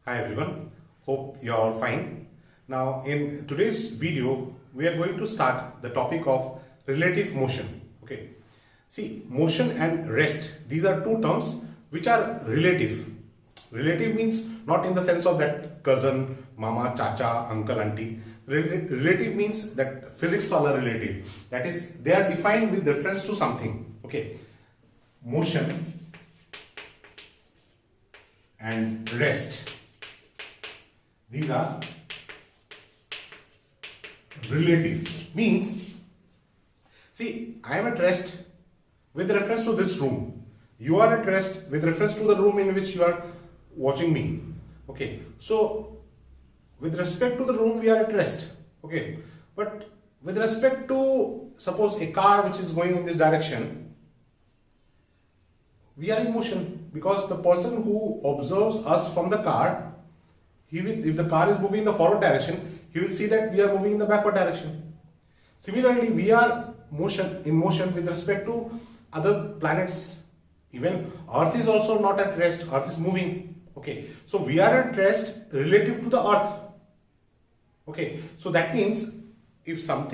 Hi everyone, hope you are all fine. Now in today's video, we are going to start the topic of relative motion. Okay, see, motion and rest, these are two terms which are relative. Relative means not in the sense of that cousin, mama, chacha, uncle, auntie. Relative means that physics wala relative. That is, they are defined with reference to something. Okay, motion and rest, these are relative. Means, see, I am at rest with reference to this room. You are at rest with reference to the room in which you are watching me. Okay, so with respect to the room we are at rest. Okay, but with respect to, suppose, a car which is going in this direction, we are in motion, because the person who observes us from the car, he will, if the car is moving in the forward direction, he will see that we are moving in the backward direction. Similarly, we are in motion with respect to other planets. Even Earth is also not at rest. Earth is moving. Okay, so we are at rest relative to the Earth. Okay, so that means if some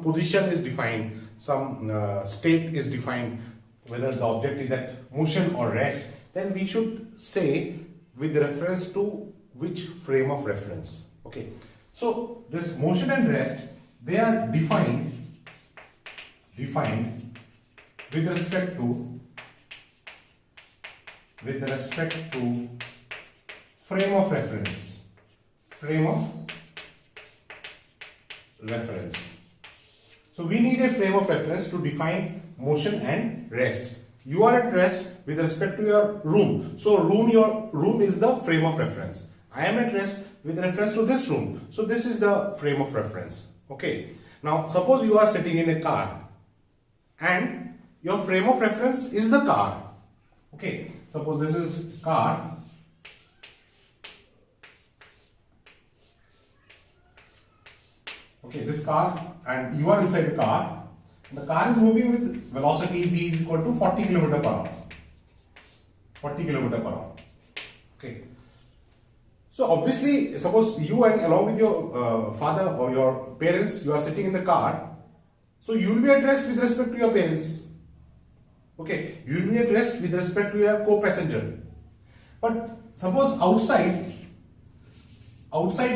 position is defined, some state is defined, whether the object is at motion or rest, then we should say with reference to which frame of reference. Okay, so this motion and rest, they are defined with respect to frame of reference. So we need a frame of reference to define motion and rest. You are at rest with respect to your room. So your room is the frame of reference. I am at rest with reference to this room. So this is the frame of reference. Okay. Now suppose you are sitting in a car and your frame of reference is the car. Okay. Suppose this is car. Okay, this car, and you are inside the car. The car is moving with velocity v is equal to 40 km per hour. 40 km per hour. Okay. So obviously, suppose you and along with your father or your parents, you are sitting in the car. So you will be at rest with respect to your parents. Okay. You will be at rest with respect to your co-passenger. But suppose outside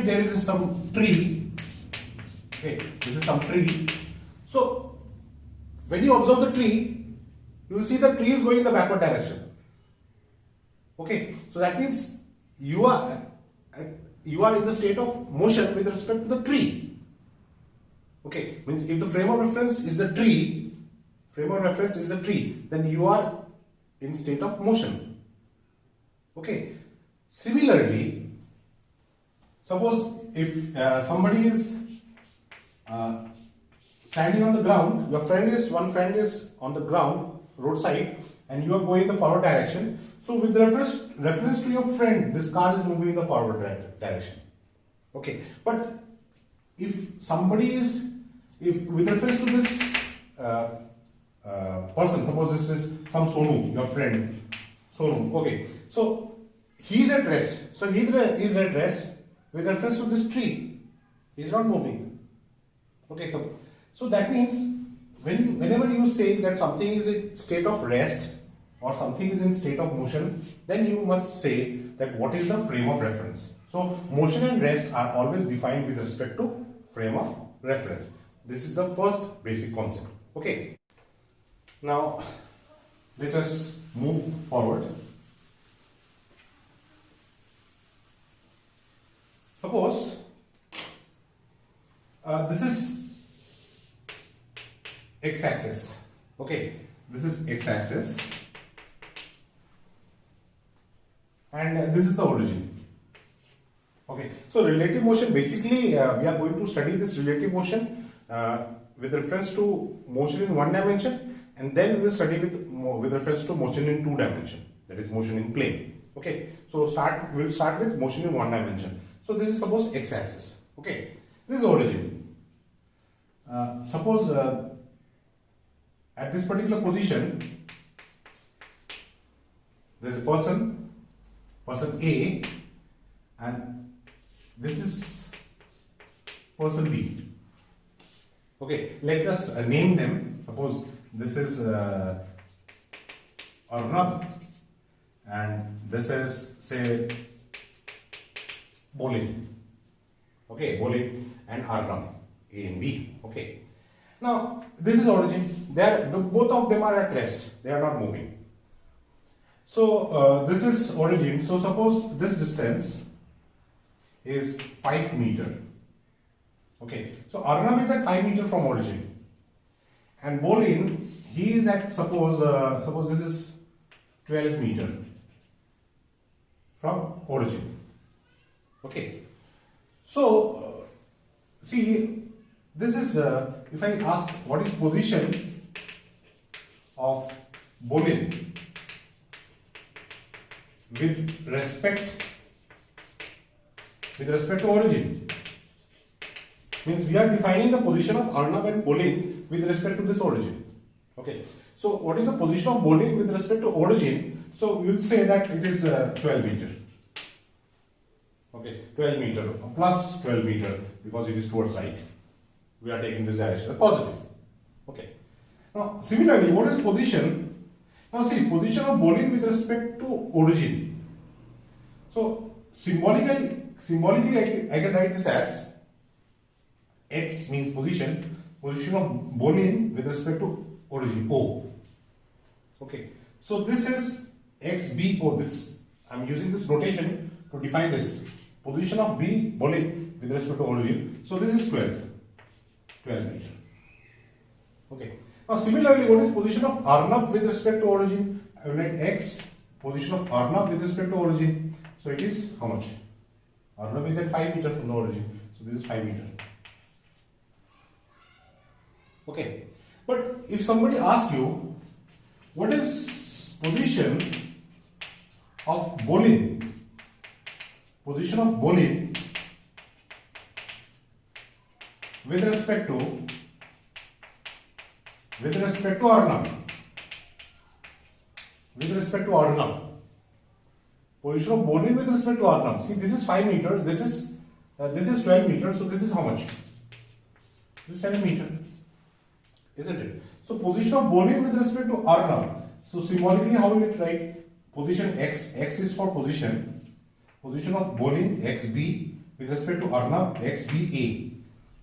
there is some tree. Okay, this is some tree. So when you observe the tree, you will see the tree is going in the backward direction. Okay, so that means you are in the state of motion with respect to the tree. Okay, means if the frame of reference is the tree, then you are in state of motion. Okay, similarly, suppose if somebody is standing on the ground, one friend is on the ground, roadside, and you are going in the forward direction. So with reference to your friend, this car is moving in the forward direction. Okay, but if with reference to this person, suppose this is some Sonu, your friend, Sonu. Okay, so he is at rest. So he is at rest with reference to this tree. He is not moving. Okay, so that means whenever you say that something is in state of rest or something is in state of motion, then you must say that what is the frame of reference. So motion and rest are always defined with respect to frame of reference. This is the first basic concept. Okay. Now let us move forward. Suppose this is x-axis. Okay, this is x-axis, and this is the origin. Okay, so relative motion, basically we are going to study this relative motion with reference to motion in one dimension, and then we will study with reference to motion in two dimension, that is motion in plane. Okay, so we'll start with motion in one dimension. So this is suppose x-axis. Okay, this is origin. Suppose at this particular position there is a person person A, and this is person B. Okay, let us name them. Suppose this is Arnab, and this is, say, Bolin. Okay, Bolin and Arnab, A and B. Okay. Now this is origin. Both of them are at rest. They are not moving. So this is origin. So suppose this distance is 5 meter. Okay. So Arnab is at 5 meter from origin, and Bolin, he is at, suppose this is 12 meter from origin. Okay. So see, this is if I ask what is position of Bolin with respect to origin, means we are defining the position of Arnab and Bolin with respect to this origin. Okay, so what is the position of Bolin with respect to origin? So we will say that it is 12 meter. Okay, 12 meter plus 12 meter, because it is towards right. We are taking this direction as positive. Okay. Now similarly, what is position? Now see, position of Bolin with respect to origin. So symbolically I can write this as x means position of Bolin with respect to origin, O. Okay. So this is XBO. This I am using this notation to define this position of B Bolin with respect to origin. So this is 12 meter. Okay. Now similarly, what is position of Arnab with respect to origin? I will write X, position of Arnab with respect to origin. So it is how much? Arnab is at 5 meter from the origin. So this is 5 meter. Okay. But if somebody asks you, what is position of Bolin? Position of Bolin with respect to Arnab. With respect to Arnab. Position of Bolin with respect to Arnab. See, this is 5 meter. This is 12 meter. So this is how much? This is 7 meter. Isn't it? So position of Bolin with respect to Arnab. So symbolically, how will it write? Position X. X is for position. Position of Bolin XB with respect to Arnab XBA.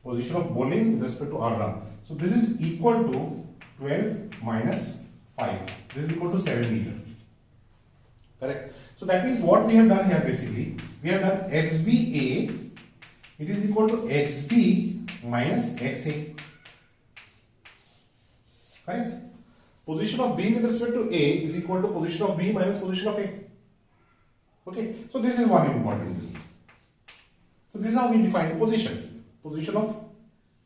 Position of Bolin with respect to Arnab. So this is equal to 12 minus 5. This is equal to 7 meter. Correct. So that means what we have done here basically, we have done XBA, it is equal to XB minus XA. Correct. Position of B with respect to A is equal to position of B minus position of A. Okay. So this is one important thing. So this is how we define position. Position of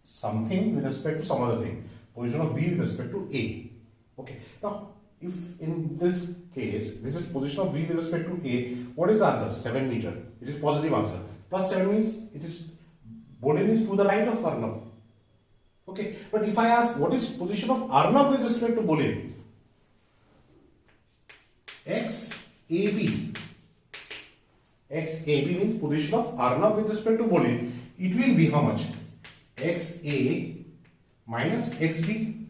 something with respect to some other thing. Position of B with respect to A. Okay. Now, if in this case, this is position of B with respect to A, what is the answer? 7 meter. It is positive answer. Plus 7 means it is Bolin is to the right of Arnab. Okay. But if I ask what is position of Arnab with respect to Bolin? XAB. XAB means position of Arnab with respect to Bolin. It will be how much? XA minus XB.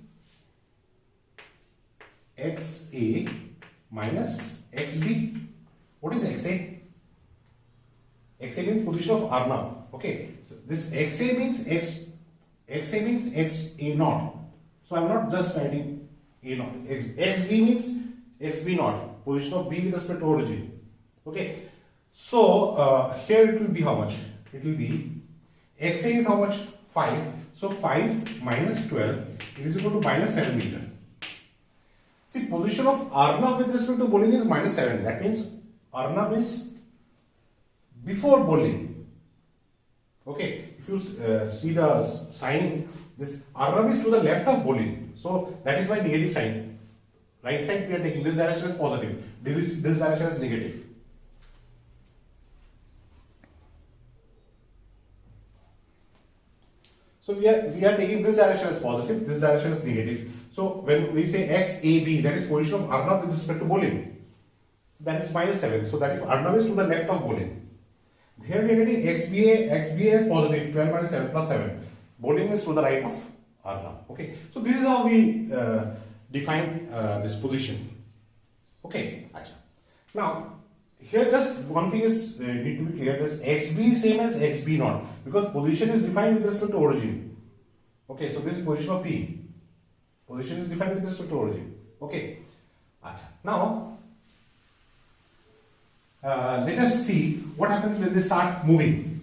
XA minus XB. What is XA? XA means position of Arnab. Okay. So this XA means XA means XA naught. So I am not just writing A naught. XB means XB naught. Position of B with respect to origin. Okay. So here it will be how much? It will be XA is how much? 5. So 5 minus 12 it is equal to minus 7 meter. See, position of Arnab with respect to Bolin is minus 7. That means Arnab is before Bolin. Okay, if you see the sign, this Arnab is to the left of Bolin. So that is why negative sign. Right side we are taking, this direction is positive, this direction is negative. So we are taking this direction as positive, this direction is negative. So when we say XAB, that is position of Arnab with respect to Bolin. That is minus 7. So that is Arnav is to the left of Bolin. Here we are getting XBA is positive 12 minus 7 plus 7. Bolin is to the right of Arnav. Okay. So this is how we define this position. Okay. Achha. Now here just one thing is need to be clear, is XB same as XB naught, because position is defined with respect to origin. Okay. So this is position of P. Position is defined with respect to origin. Okay. Achha. Now let us see what happens when they start moving.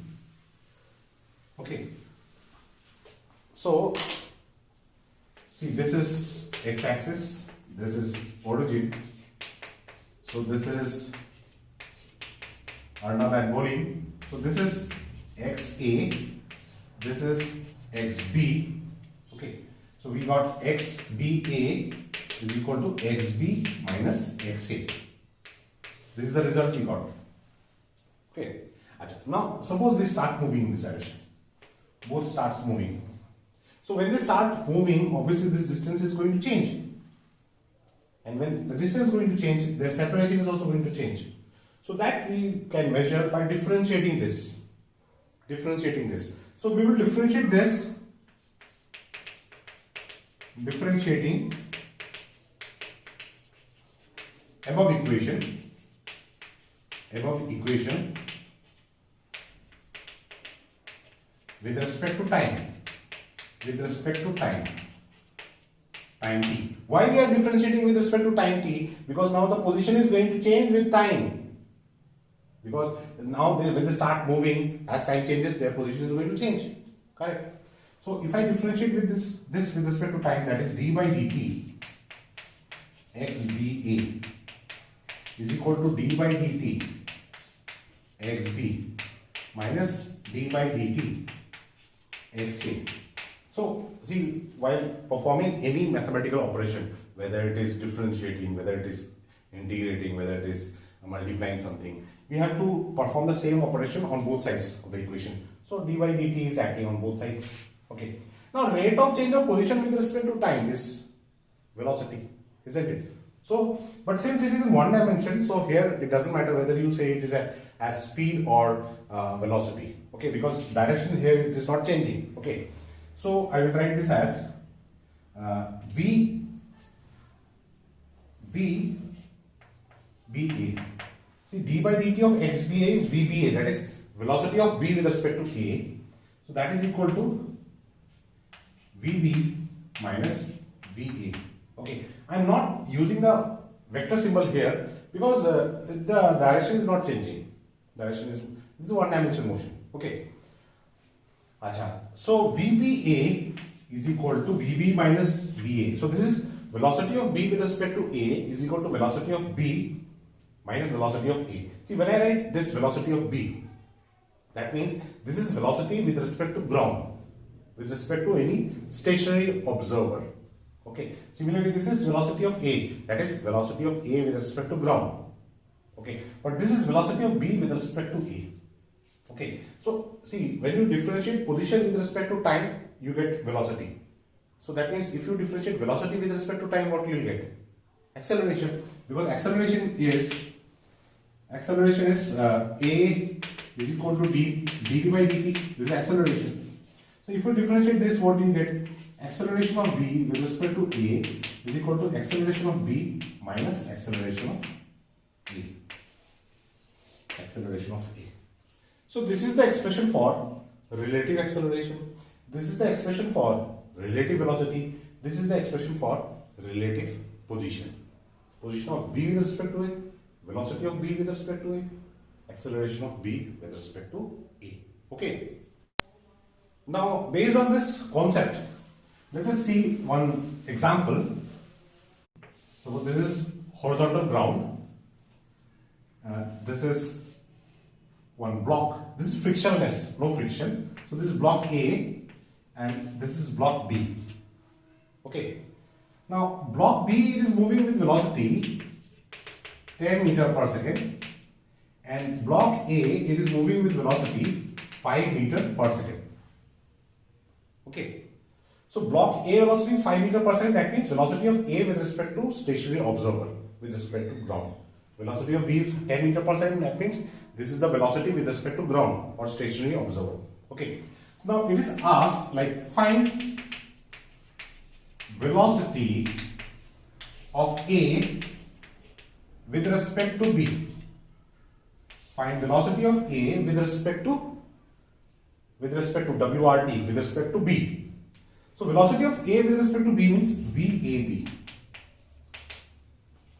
Okay. So see, this is x-axis, this is origin. So this is Arnav and Bolin. So this is XA, this is XB. Okay. So we got XBA is equal to XB minus XA. This is the result we got. Okay. Now suppose they start moving in this direction. Both starts moving. So when they start moving, obviously this distance is going to change. And when the distance is going to change, their separation is also going to change. So that we can measure by differentiating this. Differentiating this. So we will differentiate this. Differentiating above equation with respect to time, time t. Why we are differentiating with respect to time t? Because now the position is going to change with time. Because now when they start moving, as time changes, their position is going to change. Correct? So if I differentiate with this with respect to time, that is d by dt xba is equal to d by dt xb minus d by dt xa. So see, while performing any mathematical operation, whether it is differentiating, whether it is integrating, whether it is multiplying something, we have to perform the same operation on both sides of the equation. So d by dt is acting on both sides. Okay. Now rate of change of position with respect to time is velocity, isn't it? So, but since it is in one dimension, so here it doesn't matter whether you say it is as speed or velocity. Okay, because direction here it is not changing. Okay, so I will write this as VBA. See, d by dt of xba is VBA, that is velocity of b with respect to a. So that is equal to VB minus VA. Okay, I am not using the vector symbol here because the direction is not changing. Direction is, this is one dimension motion. Okay. Achha. So VBA is equal to VB minus VA. So this is velocity of B with respect to A is equal to velocity of B minus velocity of A. See, when I write this velocity of B, that means this is velocity with respect to ground, with respect to any stationary observer. Okay. Similarly, this is velocity of A, that is velocity of A with respect to ground. Okay. But this is velocity of B with respect to A. Okay. So see, when you differentiate position with respect to time, you get velocity. So that means if you differentiate velocity with respect to time, what you will get? Acceleration. Because acceleration is A is equal to dt by dt. This is acceleration. So if you differentiate this, what do you get? Acceleration of B with respect to A is equal to acceleration of B minus acceleration of A. Acceleration of A. So this is the expression for relative acceleration. This is the expression for relative velocity. This is the expression for relative position. Position of B with respect to A, velocity of B with respect to A, acceleration of B with respect to A. Okay. Now, based on this concept, let us see one example. So this is horizontal ground. This is one block. This is frictionless, no friction. So this is block A and this is block B. Okay. Now block B, it is moving with velocity 10 meter per second, and block A, it is moving with velocity 5 meter per second. Okay. So block A velocity is 5 meter per second. That means velocity of A with respect to stationary observer, with respect to ground. Velocity of B is 10 meter per second. That means this is the velocity with respect to ground or stationary observer. Okay. Now it is asked like find velocity of A with respect to B. Find velocity of A with respect to WRT, with respect to B. So velocity of A with respect to B means VAB.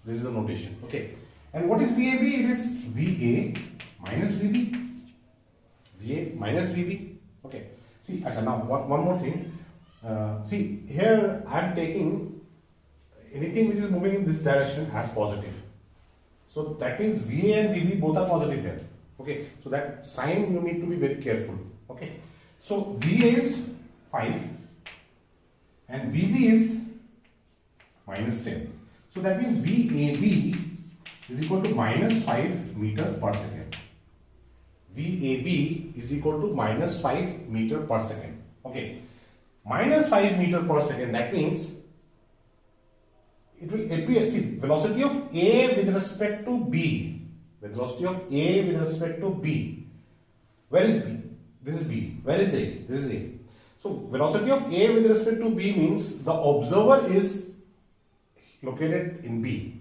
This is the notation. Okay. And what is VAB? It is VA minus VB. VA minus VB. Okay. See, now one more thing. See, here I am taking anything which is moving in this direction as positive. So that means VA and VB both are positive here. Okay. So that sign you need to be very careful. Okay. So VA is 5 and VB is minus 10. So that means VAB is equal to minus 5 meter per second. VAB is equal to minus 5 meter per second. Okay. Minus 5 meter per second, that means it will appear, see, velocity of A with respect to B. Velocity of A with respect to B. Where is B? This is B. Where is A? This is A. So velocity of A with respect to B means the observer is located in B.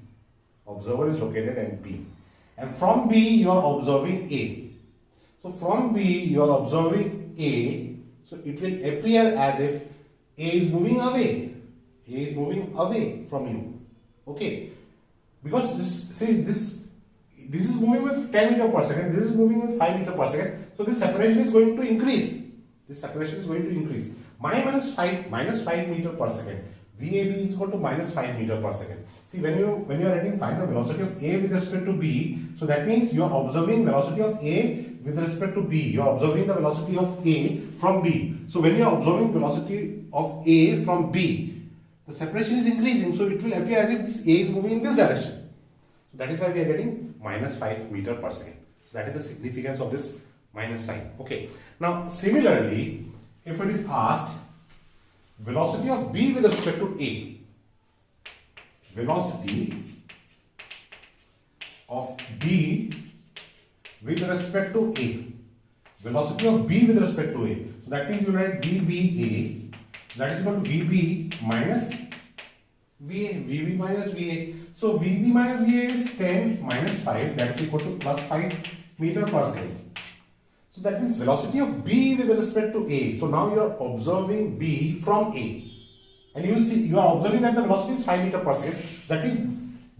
Observer is located in B. And from B you are observing A. So from B you are observing A. So it will appear as if A is moving away. A is moving away from you. Okay. Because this is moving with 10 meter per second. This is moving with 5 meter per second. So this separation is going to increase. This separation is going to increase. Minus 5 meter per second. VAB is equal to minus 5 meter per second. See, when you are writing find the velocity of A with respect to B, so that means you are observing velocity of A with respect to B. You are observing the velocity of A from B. So when you are observing velocity of A from B, the separation is increasing. So it will appear as if this A is moving in this direction. So that is why we are getting minus 5 meter per second. That is the significance of this minus sign. Okay. Now similarly, if it is asked velocity of B with respect to A, velocity of B with respect to A, velocity of B with respect to A. So that means you write VBA, that is equal to VB minus VA, VB minus VA. So VB minus VA is 10 minus 5, that is equal to plus 5 meter per second. So that means velocity of B with respect to A. So now you are observing B from A. And you will see, you are observing that the velocity is 5 meter per second. That means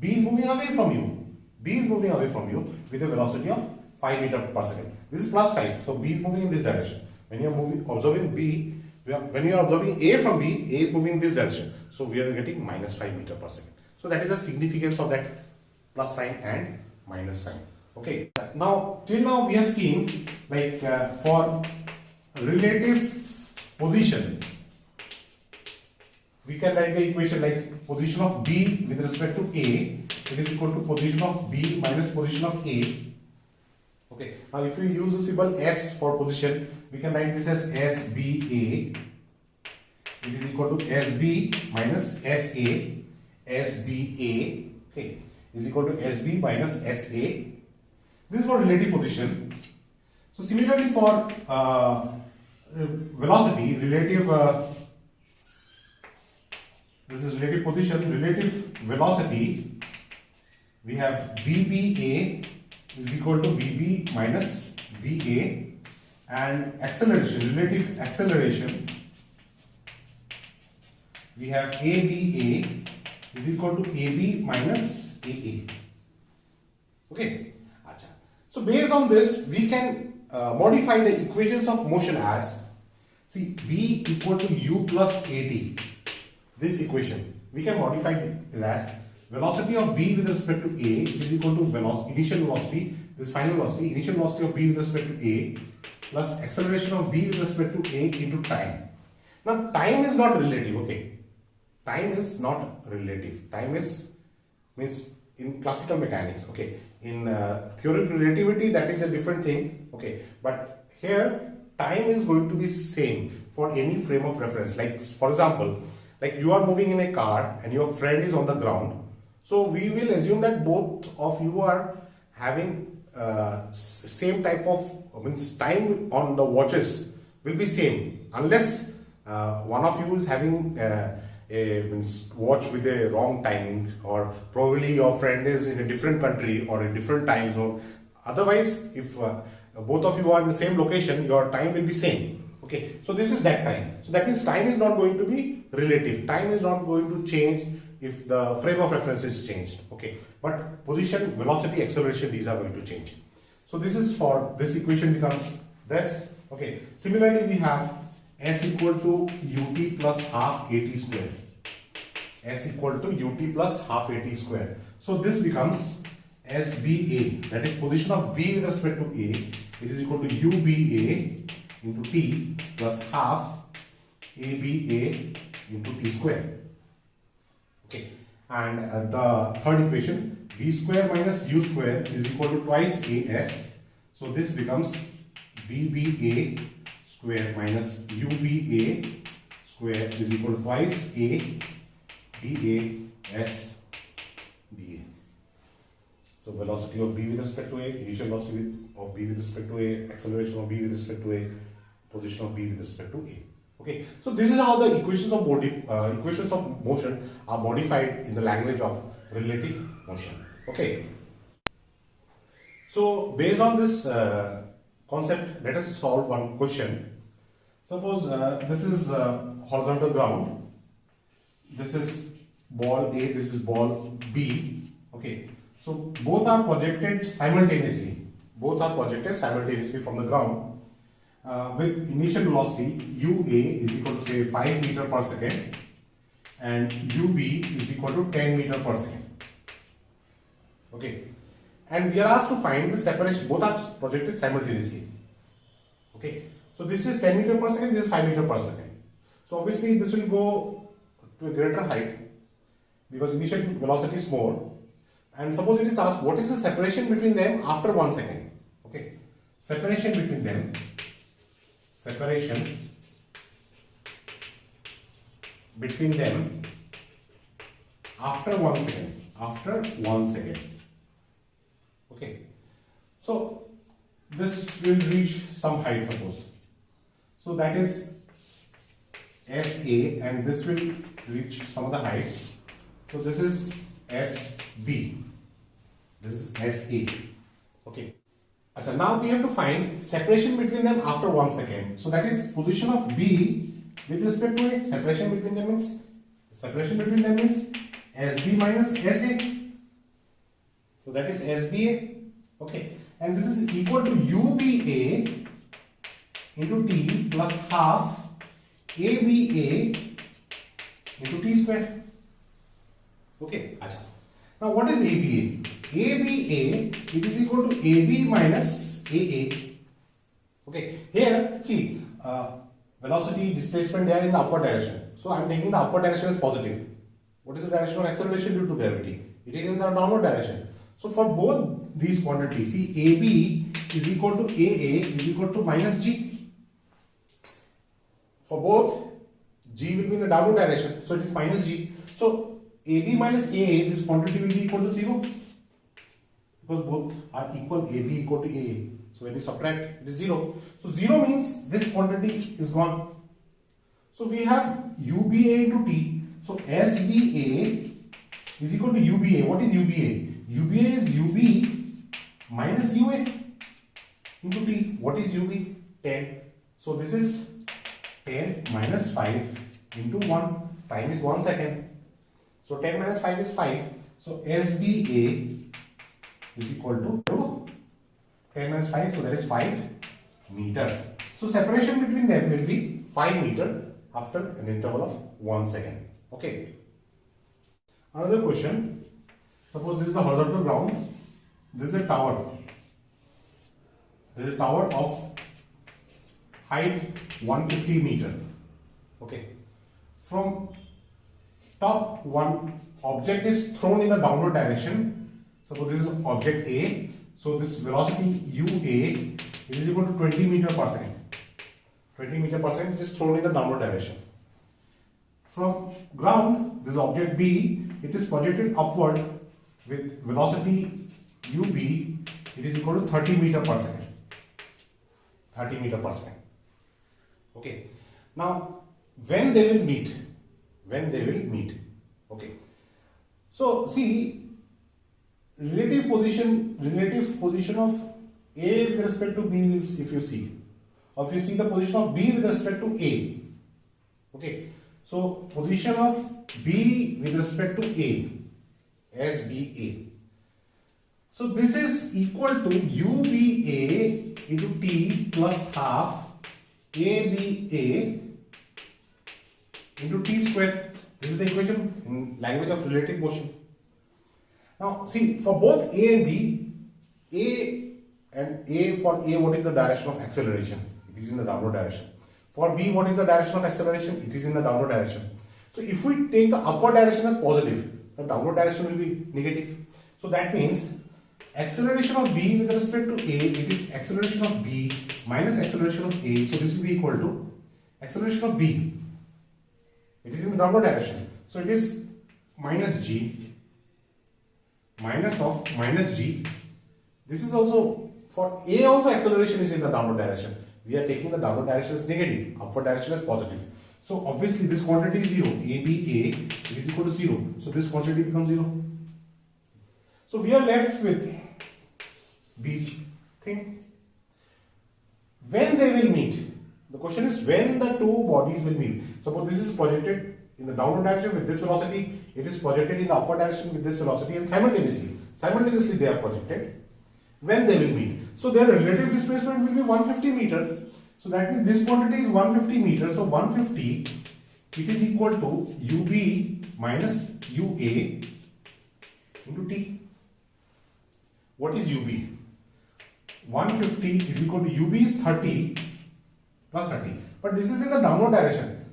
B is moving away from you. B is moving away from you with a velocity of 5 meter per second. This is plus 5. So B is moving in this direction. When you are observing B, when you are observing A from B, A is moving in this direction. So we are getting minus 5 meter per second. So that is the significance of that plus sign and minus sign. Okay. Now, till now we have seen like for relative position, we can write the equation like position of B with respect to A, it is equal to position of B minus position of A. Okay. Now, if we use the symbol S for position, we can write this as SBA. It is equal to SB minus SA. SBA. Okay. Is equal to SB minus SA. This is for relative position. So similarly for velocity, relative, this is relative position, relative velocity, we have VBA is equal to VB minus VA, and acceleration, relative acceleration, we have ABA is equal to AB minus AA. Okay. So based on this, we can modify the equations of motion as, see, V equal to U plus AT. This equation, we can modify it as velocity of B with respect to A is equal to initial velocity, this final velocity, initial velocity of B with respect to A plus acceleration of B with respect to A into time. Now, time is not relative, okay. Time is not relative. Time is, means in classical mechanics, okay. In theoretical relativity, that is a different thing, okay. But here, time is going to be same for any frame of reference. Like, for example, like you are moving in a car and your friend is on the ground. So we will assume that both of you are having same type of means time on the watches will be same, unless one of you is having a means watch with a wrong timing, or probably your friend is in a different country or a different time zone. Otherwise, if both of you are in the same location, your time will be same. Okay, so this is that time. So that means time is not going to be relative. Time is not going to change if the frame of reference is changed. Okay, but position, velocity, acceleration, these are going to change. So this is for this equation becomes this. Okay, similarly we have S equal to ut plus half at square. S equal to ut plus half at square. So this becomes SBA, that is position of B with respect to A. It is equal to UBA into T plus half ABA into T square. Okay, and the third equation, V square minus U square is equal to twice AS. So this becomes VBA square minus UBA square is equal to twice A BA S BA. So velocity of B with respect to A, initial velocity of B with respect to A, acceleration of B with respect to A, position of B with respect to A. Okay, so this is how the equations of motion are modified in the language of relative motion. Okay, so based on this concept, let us solve one question. Suppose this is horizontal ground, this is ball A, this is ball B. Okay, so both are projected simultaneously. Both are projected simultaneously from the ground. With initial velocity UA is equal to say 5 meter per second and UB is equal to 10 meter per second. Okay, and we are asked to find the separation. Both are projected simultaneously. Okay, so this is 10 meter per second, this is 5 meter per second. So obviously this will go to a greater height because initial velocity is more. And suppose it is asked what is the separation between them after 1 second. Okay, separation between them. Separation between them after 1 second. After 1 second. Okay. So this will reach some height, suppose. So that is SA, and this will reach some other height. So this is SB. This is SA. Okay. Achha, now we have to find separation between them after 1 second. So that is position of B with respect to A. Separation between them means SB minus SA. So that is SBA. Okay, and this is equal to UBA into T plus half ABA into T square. Okay, achha. Now what is ABA? ABA, it is equal to AB minus AA. Okay, here see velocity displacement they are in the upward direction. So I am taking the upward direction as positive. What is the direction of acceleration due to gravity? It is in the downward direction. So for both these quantities, see AB is equal to AA is equal to minus G. For both, G will be in the downward direction, so it is minus G. So AB minus AA, this quantity will be equal to 0. Because both are equal, AB equal to AA. So when you subtract, it is 0. So 0 means this quantity is gone. So we have UBA into T. So SBA is equal to UBA. What is UBA? UBA is UB minus UA into T. What is UB? 10. So this is 10 minus 5 into 1. Time is 1 second. So 10 minus 5 is 5. So SBA is equal to 10 minus 5, so that is 5 meter. So separation between them will be 5 meter after an interval of 1 second. Okay. Another question. Suppose this is the horizontal ground. This is a tower. This is a tower of height 150 meter. Okay. From top, one object is thrown in the downward direction. Suppose this is object A. So this velocity UA is equal to 20 meter per second. 20 meter per second is thrown in the downward direction. From ground, this object B it is projected upward with velocity ub, it is equal to 30 meter per second. 30 meter per second. Okay. Now, when they will meet? Okay. So, see, relative position of A with respect to B, if you see, or if you see the position of B with respect to A. Okay. So, position of B with respect to A, as BA. So, this is equal to UBA into T plus half ABA into T square. This is the equation in language of relative motion. Now, see, for both A and B, for A, what is the direction of acceleration? It is in the downward direction. For B, what is the direction of acceleration? It is in the downward direction. So, if we take the upward direction as positive, the downward direction will be negative. So, that means acceleration of B with respect to A, it is acceleration of B minus acceleration of A. So, this will be equal to acceleration of B. It is in the downward direction. So, it is minus G, minus G. This is also, for A also acceleration is in the downward direction. We are taking the downward direction as negative, upward direction as positive. So, obviously this quantity is 0, ABA, it is equal to 0. So, this quantity becomes 0. So, we are left with these things. When they will meet? The question is when the two bodies will meet. Suppose this is projected in the downward direction with this velocity, it is projected in the upward direction with this velocity, and simultaneously they are projected. When they will meet. So, their relative displacement will be 150 meter. So, that means this quantity is 150 meters. So, 150, it is equal to UB minus UA into T. What is UB? 150 is equal to UB is 30 plus 30. But this is in the downward direction.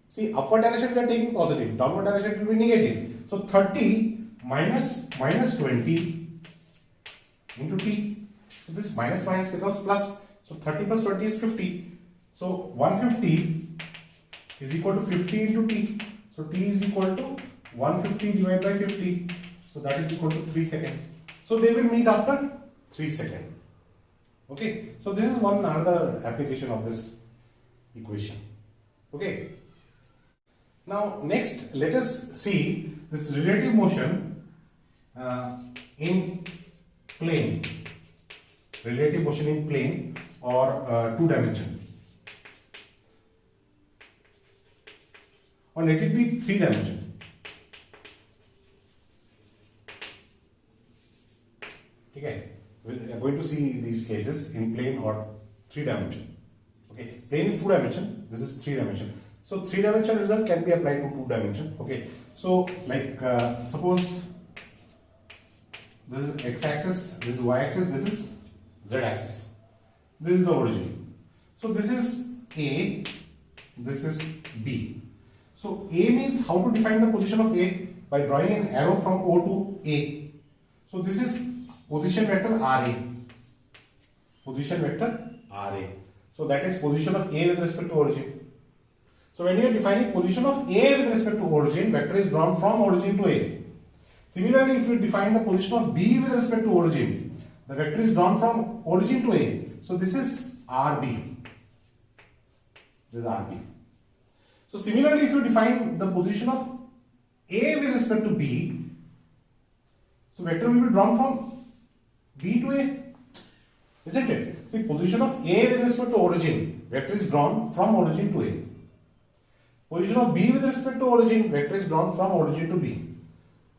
See, upward direction we are taking positive, downward direction it will be negative. So, 30 minus 20 into T. So, this minus becomes plus. So, 30 plus 20 is 50. So, 150 is equal to 50 into T. So, T is equal to 150 divided by 50. So, that is equal to 3 seconds. So, they will meet after 3 seconds. Okay. So, this is another application of this equation. Okay. Now, next let us see this relative motion in plane. Relative motion in plane or 2 dimension. Or let it be 3 dimension. Okay. We are going to see these cases in plane or 3 dimension. Okay. Plane is 2 dimension. This is 3 dimension. So 3 dimension result can be applied to 2 dimension. Okay. So like suppose this is x axis, this is y axis, this is z axis. This is the origin. So this is A, this is B. So A means how to define the position of A? By drawing an arrow from O to A. So this is position vector RA. Position vector RA. So that is position of A with respect to origin. So when you are defining position of A with respect to origin, vector is drawn from origin to A. Similarly, if you define the position of B with respect to origin, the vector is drawn from origin to A. So this is RB. This is RB. So similarly, if you define the position of A with respect to B, so vector will be drawn from B to A. Isn't it? See, position of A with respect to origin, vector is drawn from origin to A. Position of B with respect to origin, vector is drawn from origin to B.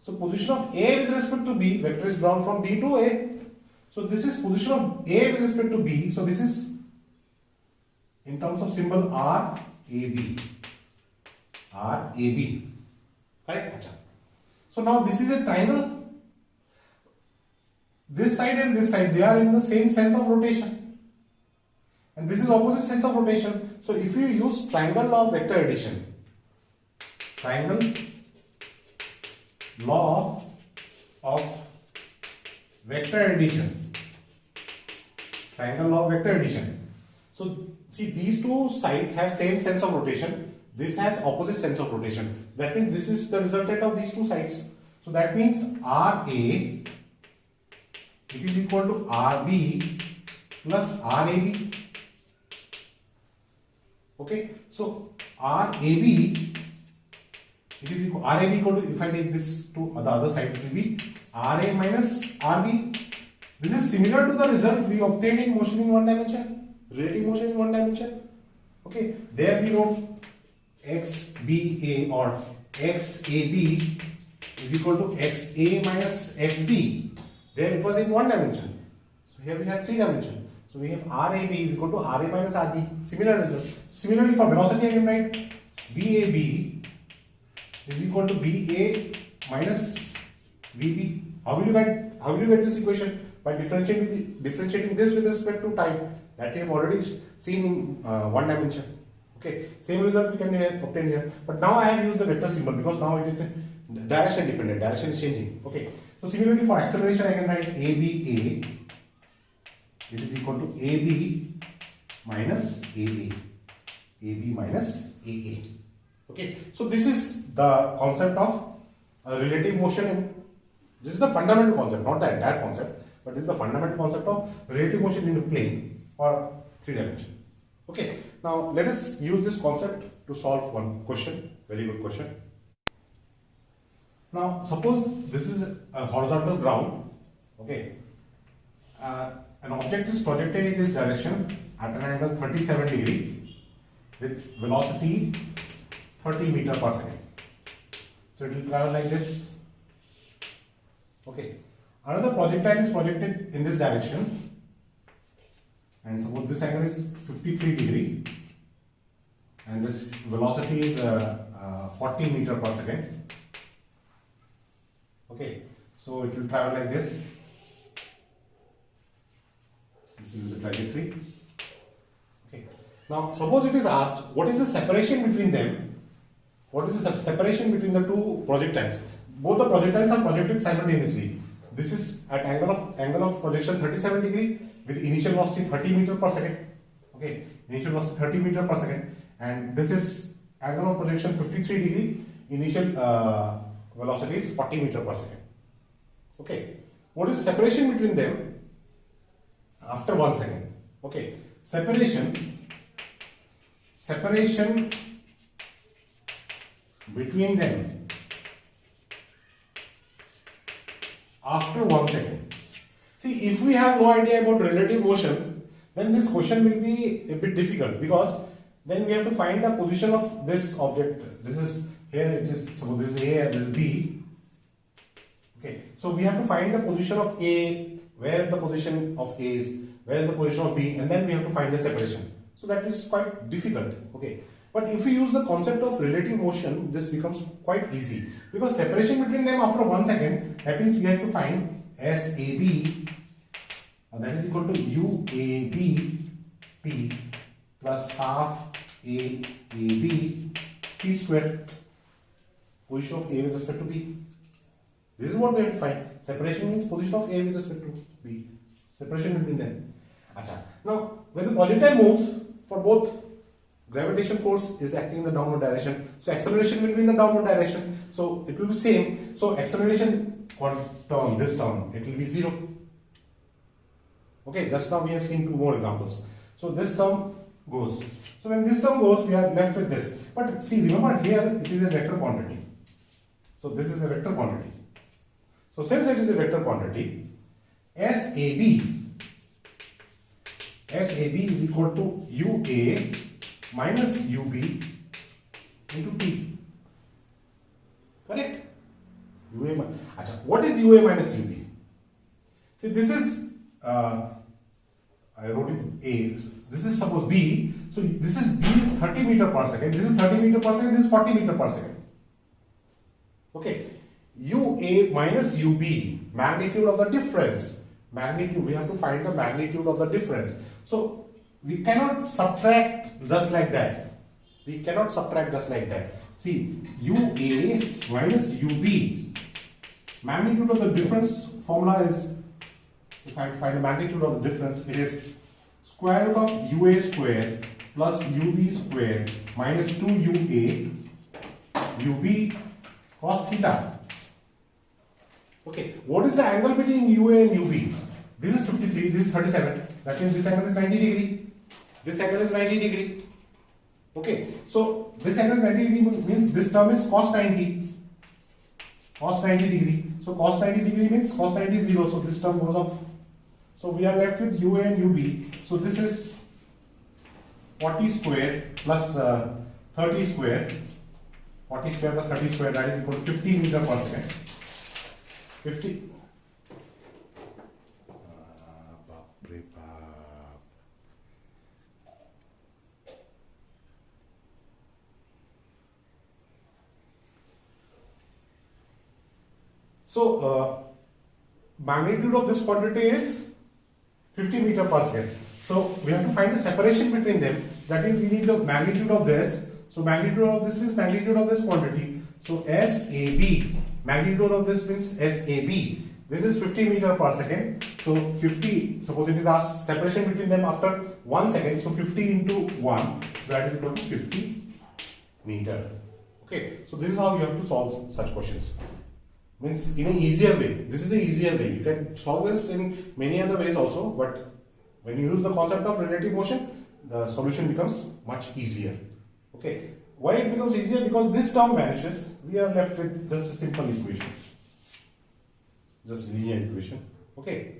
So position of A with respect to B, vector is drawn from B to A. So this is position of A with respect to B. So this is in terms of symbol RAB. RAB. Correct? Achha. So now this is a triangle. This side and this side, they are in the same sense of rotation. And this is opposite sense of rotation. So if you use triangle law of vector addition, triangle law of vector addition, triangle law of vector addition. So see, these two sides have same sense of rotation. This has opposite sense of rotation. That means this is the resultant of these two sides. So that means RA, it is equal to RB plus RAB. Okay, so RAB, it is equal, RAB equal to, if I take this to the other side, it will be RA minus RB. This is similar to the result we obtained in motion in one dimension, relative motion in one dimension. Okay, there we know XBA or XAB is equal to XA minus XB. There it was in one dimension. So here we have three dimensions. So we have RAB is equal to RA minus RB. Similar result. Similarly for velocity I can write VAB is equal to VA minus VB. How will you get this equation? By differentiating this with respect to time, that we have already seen in one dimension. Okay, same result we can obtain here. But now I have used the vector symbol because now it is direction dependent. Direction is changing. Okay. So similarly for acceleration I can write ABA. It is equal to AB minus AA. AB minus AA. Okay. So this is the concept of relative motion. This is the fundamental concept, not the entire concept, but this is the fundamental concept of relative motion in a plane or three dimension. Okay. Now let us use this concept to solve one question. Very good question. Now suppose this is a horizontal ground. Okay. An object is projected in this direction at an angle 37 degree with velocity 30 meter per second. So it will travel like this. Okay. Another projectile is projected in this direction, and suppose this angle is 53 degree and this velocity is 40 meter per second. Okay. So it will travel like this. This is the trajectory. Okay. Now suppose it is asked what is the separation between them. What is the separation between the two projectiles? Both the projectiles are projected simultaneously. This is at angle of projection 37 degree with initial velocity 30 meter per second. Okay, initial velocity 30 meter per second, and this is angle of projection 53 degree. Initial velocity is 40 meter per second. Okay, what is the separation between them after 1 second? Okay, separation between them after 1 second. See, if we have no idea about relative motion, then this question will be a bit difficult, because then we have to find the position of this object. This is here, it is, suppose this is A and this is B. Okay, so we have to find the position of A, where the position of A is, where is the position of B, and then we have to find the separation. So that is quite difficult. Okay, but if we use the concept of relative motion, this becomes quite easy, because separation between them after 1 second, that means we have to find SAB, that is equal to UAB P plus half AAB P square, position of A with respect to B. This is what we have to find. Separation means position of A with respect to B. Separation between them. Achha. Now, when the projectile moves, for both gravitation force is acting in the downward direction, so acceleration will be in the downward direction. So it will be same. So acceleration term, this term, it will be 0. Okay, just now we have seen two more examples. So this term goes. So when this term goes, we are left with this. But see, remember here it is a vector quantity. So this is a vector quantity. So since it is a vector quantity, SAB is equal to UA minus UB into T. Correct? UA minus. Achha, what is UA minus UB? See, this is I wrote it A. This is suppose B. So this is B is 30 meter per second. This is 30 meter per second. This is 40 meter per second. Okay. UA minus UB, magnitude of the difference. Magnitude, we have to find the magnitude of the difference. So we cannot subtract just like that. We cannot subtract just like that. See, UA minus UB, magnitude of the difference formula is, if I find the magnitude of the difference, it is square root of UA square plus UB square minus 2UA UB cos theta. Okay, what is the angle between UA and UB? This is 53, this is 37. That means this angle is 90 degree. This angle is 90 degree. Okay, so this angle is 90 degree means this term is cos 90. Cos 90 degree. So cos 90 degree means cos 90 is 0. So this term goes off. So we are left with UA and UB. So this is 40 square plus 30 square. 40 square plus 30 square, that is equal to 50 meter per second. 50. So magnitude of this quantity is 50 meter per second. So we have to find the separation between them. That means we need the magnitude of this. So magnitude of this means magnitude of this quantity. So SAB, magnitude of this means SAB. This is 50 meter per second. So 50, suppose it is asked separation between them after 1 second. So 50 into 1, so that is equal to 50 meter. Okay, so this is how you have to solve such questions. Means in an easier way. This is the easier way. You can solve this in many other ways also, but when you use the concept of relative motion, the solution becomes much easier. Okay, why it becomes easier? Because this term vanishes. We are left with just a simple equation, just linear equation. Okay.